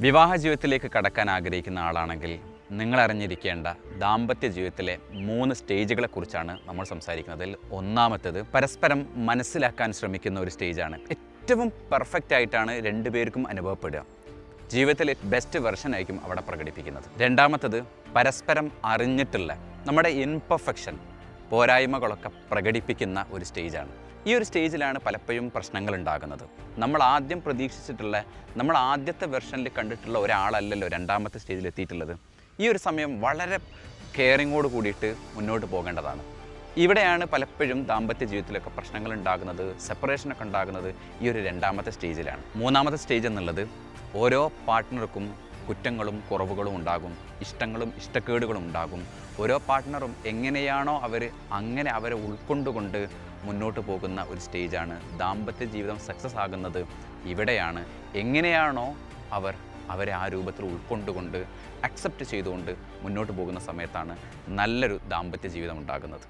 വിവാഹ ജീവിതത്തിലേക്ക് കടക്കാൻ ആഗ്രഹിക്കുന്ന ആളാണെങ്കിൽ നിങ്ങൾ അറിഞ്ഞിരിക്കേണ്ട ദാമ്പത്യ ജീവിതത്തിലെ 3 സ്റ്റേജുകളെക്കുറിച്ചാണ് നമ്മൾ സംസാരിക്കുന്നത്. അതിൽ ഒന്നാമത്തേത് പരസ്പരം മനസ്സിലാക്കാൻ ശ്രമിക്കുന്ന ഒരു സ്റ്റേജാണ്. ഏറ്റവും പെർഫെക്റ്റ് ആയിട്ടാണ് രണ്ടുപേർക്കും അനുഭവപ്പെടുക. ജീവിതത്തിലെ ബെസ്റ്റ് വെർഷൻ ആയിരിക്കും അവിടെ പ്രകടിപ്പിക്കുന്നത്. രണ്ടാമത്തേത് പരസ്പരം അറിഞ്ഞിട്ടുള്ള നമ്മുടെ ഇംപെർഫെക്ഷൻ, പോരായ്മകളൊക്കെ പ്രകടിപ്പിക്കുന്ന ഒരു സ്റ്റേജാണ്. ഈ ഒരു സ്റ്റേജിലാണ് പലപ്പോഴും പ്രശ്നങ്ങൾ ഉണ്ടാകുന്നത്. നമ്മൾ ആദ്യം പ്രതീക്ഷിച്ചിട്ടുള്ള, നമ്മൾ ആദ്യത്തെ വെർഷനിൽ കണ്ടിട്ടുള്ള ഒരാളല്ലല്ലോ രണ്ടാമത്തെ സ്റ്റേജിൽ എത്തിയിട്ടുള്ളത്. ഈ ഒരു സമയം വളരെ കെയറിങ്ങോട് കൂടിയിട്ട് മുന്നോട്ട് പോകേണ്ടതാണ്. ഇവിടെയാണ് പലപ്പോഴും ദാമ്പത്യ ജീവിതത്തിലൊക്കെ പ്രശ്നങ്ങൾ ഉണ്ടാകുന്നത്, സെപ്പറേഷനൊക്കെ ഉണ്ടാകുന്നത് ഈ ഒരു രണ്ടാമത്തെ സ്റ്റേജിലാണ്. മൂന്നാമത്തെ സ്റ്റേജ് എന്നുള്ളത് ഓരോ പാർട്ട്ണർക്കും കുറ്റങ്ങളും കുറവുകളും ഉണ്ടാകും, ഇഷ്ടങ്ങളും ഇഷ്ടക്കേടുകളും ഉണ്ടാകും. ഓരോ പാർട്ട്ണറും എങ്ങനെയാണോ അങ്ങനെ അവരെ ഉൾക്കൊണ്ടുകൊണ്ട് മുന്നോട്ട് പോകുന്ന ഒരു സ്റ്റേജാണ്. ദാമ്പത്യ ജീവിതം സക്സസ് ആകുന്നത് ഇവിടെയാണ്. എങ്ങനെയാണോ അവരെ ആ രൂപത്തിൽ ഉൾക്കൊണ്ടുകൊണ്ട് അക്സെപ്റ്റ് ചെയ്തുകൊണ്ട് മുന്നോട്ട് പോകുന്ന സമയത്താണ് നല്ലൊരു ദാമ്പത്യ ജീവിതം ഉണ്ടാകുന്നത്.